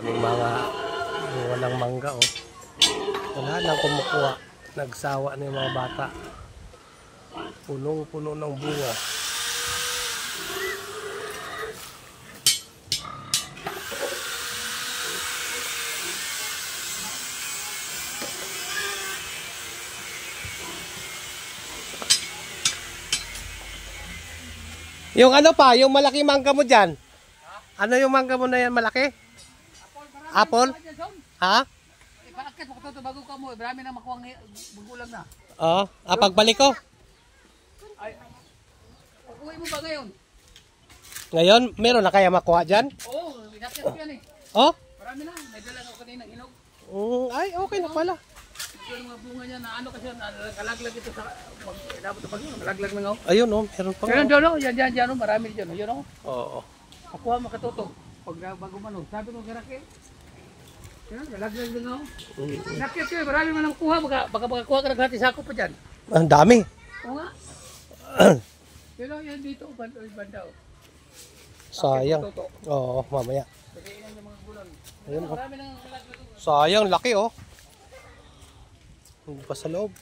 Aming mga walang mangga oh. Wala nang kumukuha. Nagsawa na yung mga bata. Punong-puno ng bunga. Yung ano pa, yung malaki mangga mo dyan? Ano yung mangga mo na yan malaki? Apple? Ha? Ipaakit mo ito bago ka mo. Marami na makuha bugulang na. Oo. Pagbalik ko? Ay, uwi mo ba ngayon? Ngayon, meron na kaya makuha dyan? Oo, inakit ko yan eh. Oh? Marami na. May dala ako kanina hinog. Ay, okay na pala. Ito yung mga bunga niya na ano kasi nakalaglag ito sa dapat pag nakalaglag na nga. Ayun oh, meron pa. Yan dyan oh, yan oh, marami dyan oh. Yun oh. Oo. Akuha makatuto. Pag bago man oh. Sabi ko karake. Yan, nakalaglag na nga oh. Nakit ko eh, marami man ang kuha. Baka kuha ka ng gratis ako pa dyan. Ang dami. Oo nga. Yun oh, yan dito. Banda oh. Sayang. Oo, mamaya. Pagkainan ng mga gulong. Ayun oh. Marami nang nakalaglag. Sayang, laki oh. Hindi pa sa loob.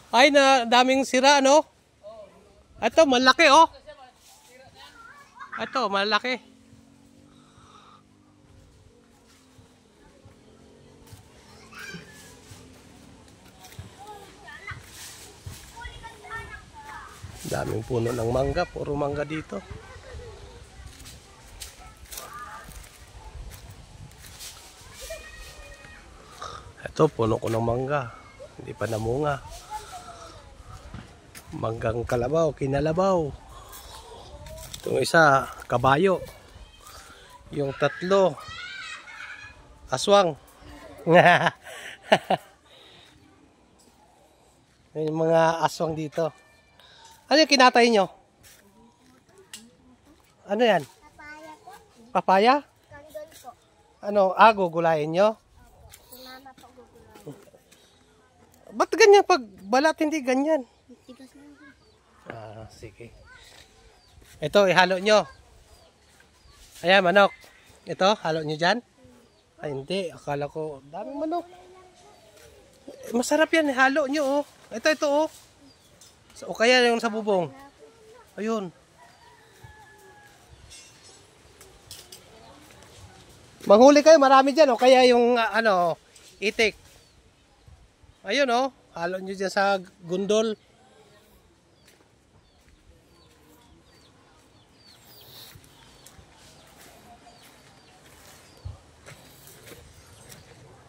Ay, na daming sira, no? Ito, malaki, oh. Ito, malaki. Daming puno ng mangga. Puro mangga dito. Ito, puno ko ng mangga. Hindi pa namunga. Manggang kalabaw, kinalabaw. Itong isa, kabayo. Yung tatlo, aswang. Yung mga aswang dito. Ano yung kinatay nyo? Ano yan? Papaya po. Papaya? Kandol po. Ano, gugulayin nyo? Si mama po gugulayin. Ba't ganyan pag balat hindi ganyan? Tigas na po. Sige. Ito, ihalo nyo. Ayan, manok. Ito, halo nyo dyan? Ay, hindi. Akala ko, daming manok. Masarap yan, ihalo nyo, oh. Ito, oh. O kaya yung sa bubong. Ayun. Manghuli kayo, marami dyan, o kaya yung, itik. Ayun, oh. Halo nyo dyan sa gundol.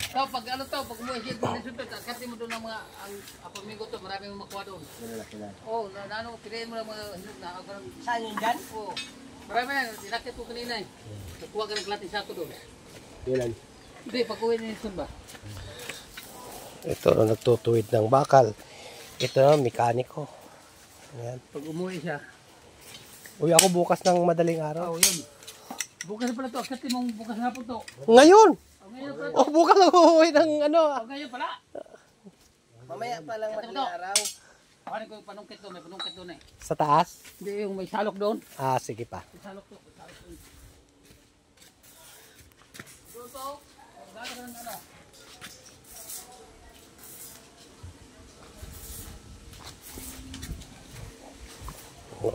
So, pag pag umuwi siya doon dito, kasi mo doon ang mga, ang apamigo to, marami mong makuha doon. Oo, piliin mo lang mga hinog na, Saan yun dyan? oo. Marami yan, dinakit ko kanina eh. Nakuha ka ng klatis ako doon. Ilan? Hindi, pag uwi na yun ba? Ito, nagtutuwid ng bakal. Ito, mekaniko. Ayan. Pag umuwi siya. Uy, ako bukas ng madaling araw. Oo, yun. Bukas na pala to, aksatin mong bukas na po to. Ngayon! O, ngayon pala to. Oh, bukas ako uuwi ng O, ngayon pala. Mamaya pa lang madaling araw. Paano ko yung panungkit doon, may panungkit doon eh. Sa taas? Hindi, yung may salok doon. Sige pa. May salok to, may salok doon. Doon to, gano'n ka ng ano.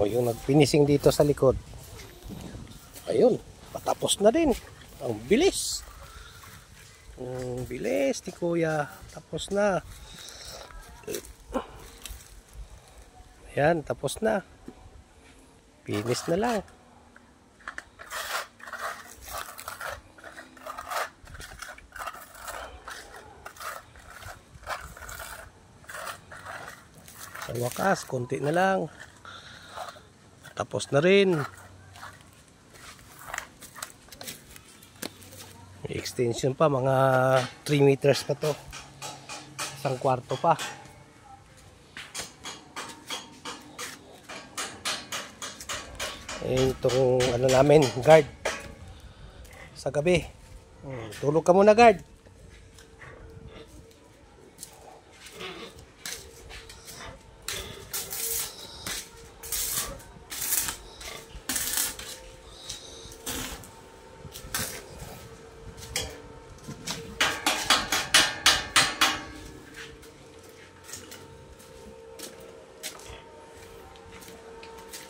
Yung nagpinising dito sa likod. Ayun, patapos na din. Ang bilis. Ang bilis ni Kuya. Tapos na. Ayan, tapos na. Finish na lang. Sa wakas, konti na lang. Tapos na rin. May extension pa, mga 3 meters pa to. Isang kwarto pa. Itong ano namin, guard. Sa gabi. Tulog ka muna, guard.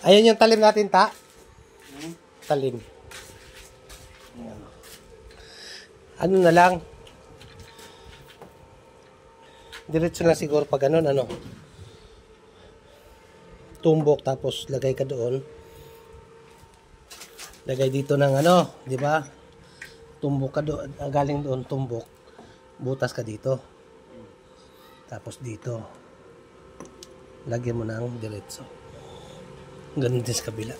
Ayan yung talim natin, ta. Talim. Ayan. Ano na lang. Diretso na siguro pag ganun, ano. Tumbok, tapos lagay ka doon. Lagay dito ng ano, di ba? Tumbok ka doon, galing doon, tumbok. Butas ka dito. Tapos dito. Lagyan mo ng diretso. Ganun din sa kabila.